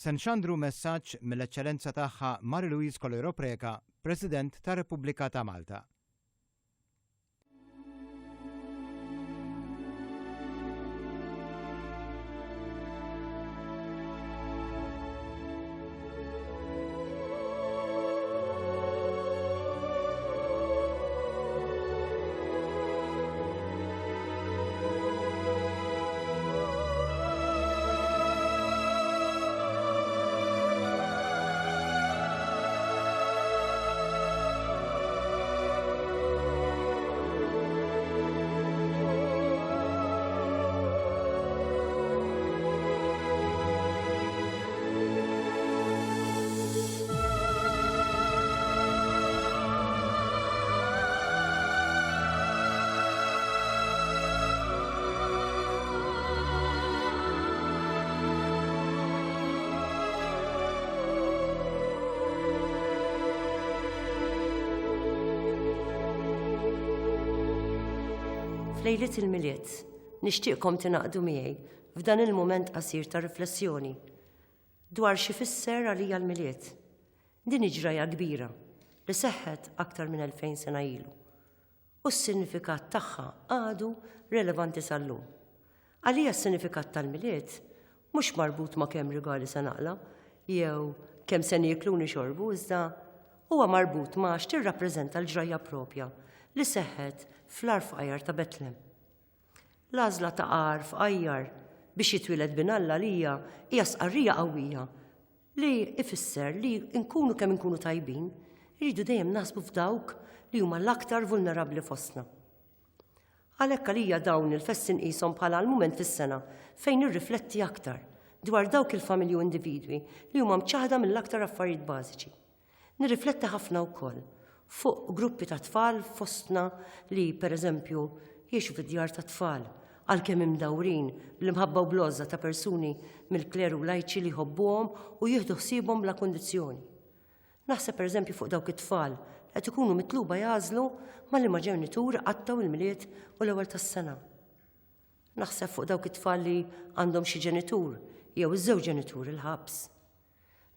se nxandru messaġġ mill-Eċċellenza tagħha Marie-Louise Colero Preka, President tar-Repubblika ta' Malta. F'lejliet il-miliet, nixtieqkom tingħaqdu miegħi f'dan il-mument qasir ta' riflessjoni dwar xi fisser għalija l-miliet. Din ġraja kbira li seħħet aktar minn 2000 sena ilu. U s-sinifikat tagħha għadu relevanti sal-lum. Għalija s-sinifikat tal-miliet mhux marbut ma' kemm rigali se naqla jew kemm se nieklu nixorbu iżda huwa marbut ma' x'tirrappreżenta l-ġraja propja li seħħet fl-Għar f'Qajjar ta' Betlem. L-għażla ta' Għar f'Qajjar biex jitwiled binalla li hija sqarrija qawwija li ifisser li nkunu kemm inkunu tajbin, iridu dejjem naħsbu f'dawk li huma l-aktar vulnerabbli fostna. Għalhekk għalija dawn il-festi nqishom bħala l-mument fis-sena fejn nirrifletti aktar dwar dawk il-familji u individwi li huma mċaħda mill-aktar affarijiet bażiċi. Nirrifletti ħafna wkoll fuq gruppi ta' tfal fostna li, pereżempju, jiexu fid-djar ta' tfal, għalkemm imdawrin l-imħabba u blozza ta' persuni mill-kleru lajċi li jħobbuhom u jieħdu ħsiebhom bla kundizzjoni. Naħseb pereżempju fuq dawk it-tfal qed ikunu mitluba jażlu mal-liema ġenitur qattaw il-miliet u l-ewwel tas-sena. Naħseb fuq dawk it-tfal li għandhom xi ġenitur jew iż-żewġ ġenitur il-ħabs.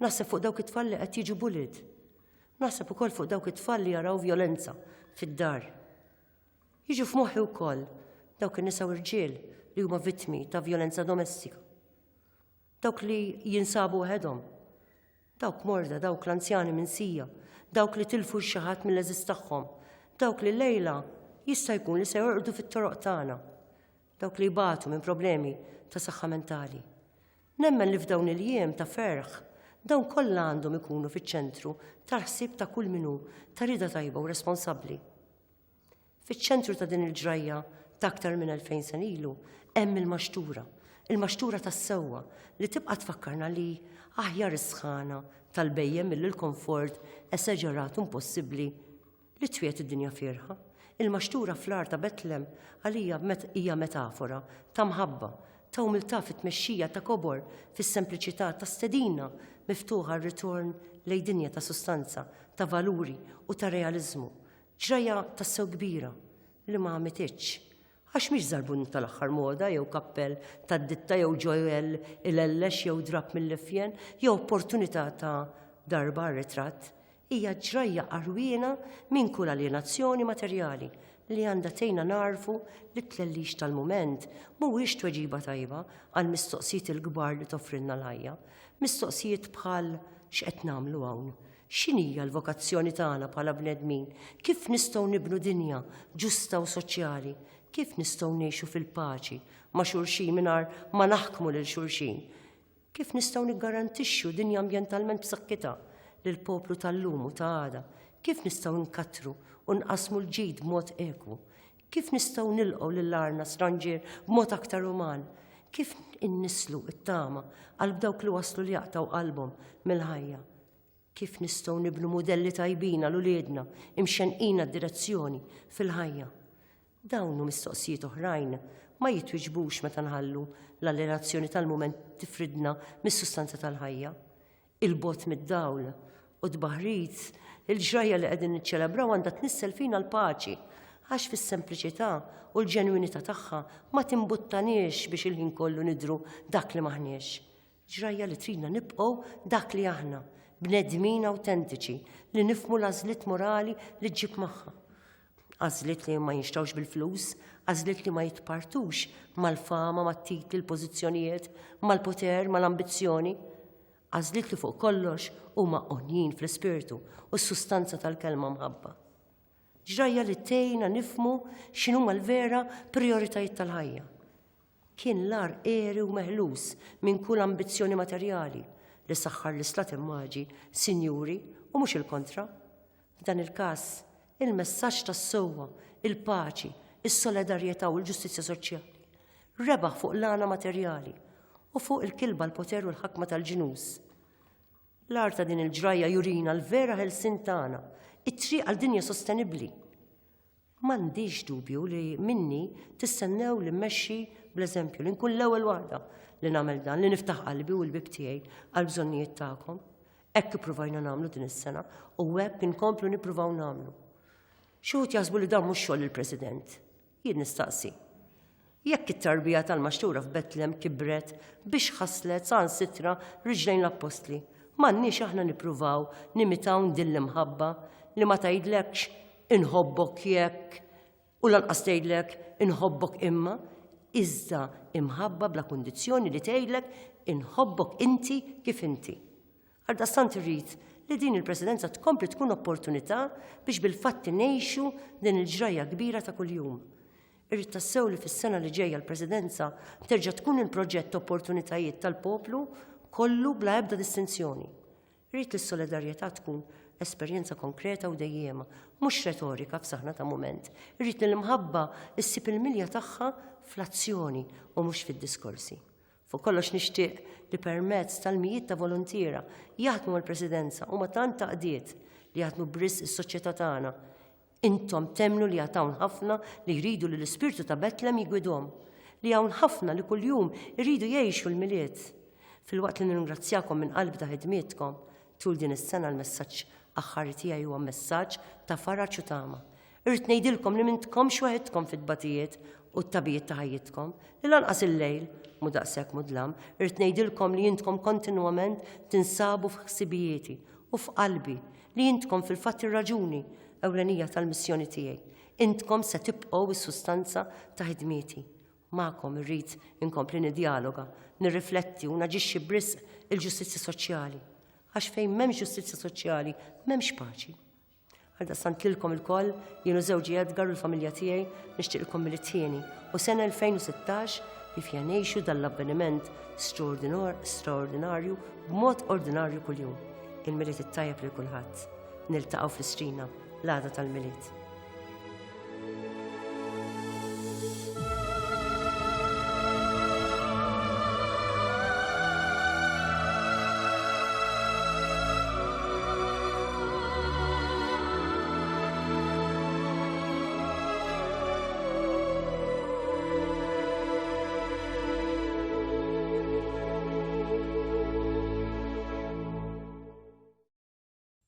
Naħseb fuq dawk it-tfal li qed jiġu bulid. Naħseb ukoll fuq dawk it-tfal li jaraw vjolenza fid-dar. Jiġu f'moħħi wkoll dawk in-nisa u rġiel li huma vittmi ta' vjolenza domestika. Dawk li jinsabu waħedhom. Dawk morda, dawk l-anzjani minsija, dawk li tilfu xi ħadd mill-eżiż tagħhom, dawk li lejla jista' jkun li se jorqdu fit-toroq tagħna, dawk li jbatu minn problemi ta' saħħa mentali. Nemmen li f'dawn il-jiem ta' ferħ dawn kollha għandhom ikunu fiċ-ċentru tal-ħsieb ta' kull minnu ta' rida tajba u responsabbli. Fiċ-ċentru ta' din il-ġrajja ta' aktar minn 2000 sen ilu hemm il-maxtura tas-sewwa li tibqa' tfakkarna li aħjar is-sħana tal-bejjem mill-komfort esaġerat impossibbli li twiet id-dinja fierħa. Il-maxtura fl-Għar ta' Betlem għalija hija metafora ta' mħabba, ta' umiltà fit-tmexxija ta' kobor fis-sempliċità ta' stedina miftuħa r-ritorn lejn dinja ta' sustanza, ta' valuri u ta' realiżmu. Ġrajja tassew kbira li ma għamititx. Għax mhix żarbun tal-aħħar moda jew kappell tad-ditta jew ġojel il-ellex jew drab mill-lifjen jew opportunità ta' darba ritratt. Hija ġrajja qarwiena minn kull alienazzjoni materjali li għandha tgħinna narfu li t-tlellix tal-mument mhuwiex tweġiba tajba għal mistoqsijiet il-kbar li toffrilna l-ħajja. Mistoqsijiet bħal x'qed nagħmlu hawn? X'inhija l-vokazzjoni tagħna bħala bnedmin? Kif nistgħu nibnu dinja ġusta u soċjali? Kif nistgħu ngħixu fil-paċi ma' xulxin mingħajr ma naħkmu lil xulxin? Kif nistgħu niggarantixxu dinja ambjentalment b'saħħitha lill-poplu tal-lum u ta' għada? Kif nistgħu nkattru u nqasmu l-ġid b'mod eku? Kif nistgħu nilqgħu lill-arna stranġier b'mod aktar uman? Kif innislu it-tama għal dawk li waslu li jaqtaw qalbhom mill-ħajja? Kif nistgħu nibnu modelli tajbin għal uliedna imxenqina d-direzzjoni fil-ħajja? Dawn hu mistoqsijiet oħrajn ma jitwiġbux meta nħallu l-allerazzjoni tal-mument tifridna mis-sustanza tal-ħajja. Il-bot mid-dawl u d-baħrit il-ġrajja li qegħdin niċċelebraw għandha tnissel fina l-paċi għax fis-sempliċità u l-ġenwinità tagħha ma timbuttaniex biex il-ħin kollu nidru dak li maħniex. Ġrajja li tridna nibqgħu dak li aħna, bnedmin awtentiċi li nifmu l-għażliet morali li ġġib magħha. Għażliet li ma jinxtrawx bil-flus, għażliet li ma jitpartux mal-fama, mat-titli, l-pożizzjonijiet, mal-poter, mal-ambizzjoni. Għażliet li fuq kollox huma onjin fl-ispirtu u s-sustanza tal-kelma mħabba. Ġrajja li tejna nifmu x'inhuma l-vera prioritajiet tal-ħajja. Kien l-ar eri u meħlus minn kull ambizzjoni materjali li saħħar l-islat immaġi, sinjuri u mhux il-kontra. F'dan il-każ, il-messaġġ tas-sewwa, il-paċi, is-solidarjetà u l-ġustizzja soċjali rebaħ fuq l-għana materjali u fuq il-kilba l-poter u l-ħakma tal-ġinus. L-ar ta' din il-ġrajja jurina l-vera ħelsin tagħna, it-triq għal dinja sostenibbli. M'għandix dubju li minni tistennew li mmexxi bl-eżempju li nkun l-ewwel waħda li nagħmel dan, li niftaħ qalbi u l-bib tiegħi għal bżonnijiet tagħkom. Hekk ippruvajna nagħmlu din is-sena u hekk inkomplu nippruvaw nagħmlu. Xi wħud jaħsbu li dan mhux xogħol il-President. Jien nistaqsi. Jekk it-tarbija tal-maxtura f'Betlem kibret biex ħaslet sansitra riġlejn l-Apostli, m'għandniex aħna nippruvaw nimitaw din l-imħabba li ma tgħidlekx inħobbok jekk u lanqas tgħidlek inħobbok imma, iżda imħabba bla kundizzjoni li tgħidlek inħobbok inti kif inti. Għaldaqstant irrid li din il-Presidenza tkompli tkun opportunità biex bil-fatti ngħixu din il-ġrajja kbira ta' kuljum. Irrid tassew li fis-sena li ġejja l-Presidenza terġa' tkun il-proġett opportunitajiet tal-poplu kollu bla ebda distinzjoni. Irrid li s-solidarjetà tkun esperjenza konkreta u dejjema, mhux retorika f'saħħna ta' mument. Irrid li l-imħabba issib il-milja tagħha fl-azzjoni u mhux fid-diskorsi. Fuq kollox nixtieq li permezz tal-mijiet ta' volontiera jaħdmu mal-Presidenza u ma tant taqdiet li jaħdmu bris is-soċjetà tagħna. Intom temnu li hawn ħafna li jridu li l-ispirtu ta' Betlem jigwidhom, li hawn ħafna li kuljum jridu jgħixu l-miliet. Filwaqt li nirringrazzjakom minn qalb ta' ħidmietkom tul din is-sena l-messaġġ aħħar tiegħi huwa messaġġ ta' faraġġ u tama. Irrid ngħidilkom li m'intkomx waħedkom fit-tbatijiet u t-tabijiet ta' ħajjitkom, li lanqas il-lejl mu daqshekk mudlam, irrid ngħidilkom li intkom kontinwament tinsabu f'ħsibijieti u f'qalbi li intkom fil-fatt ir-raġuni ewlenija tal-missjoni tiegħi. Intkom se tibqgħu is-sustanza ta' ħidmieti. Magħkom irrid inkompli niddialoga, nirrifletti u naġixxi brisq il-ġustizzja soċjali. Għax fejn m'hemmx ġustizzja soċjali, m'hemmx paċi. Għaldaqstant lilkom il-koll, jienu żewġi Edgar u l-familja tiegħi nixtieqilkom mill-tieni u sena 2016 li fija ngħixu dan l-avveniment straordinarju b'mod ordinarju kuljum. Il-miliet it-tajjeb lil kulħadd. Niltaqgħu fl-istrina l-għada tal-miliet.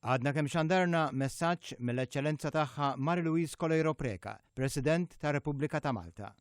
Għadna kemm xandarna messaġġ mill-Eċċellenza tagħha Mari Louise Colero Preca, President tar-Repubblika ta' Malta.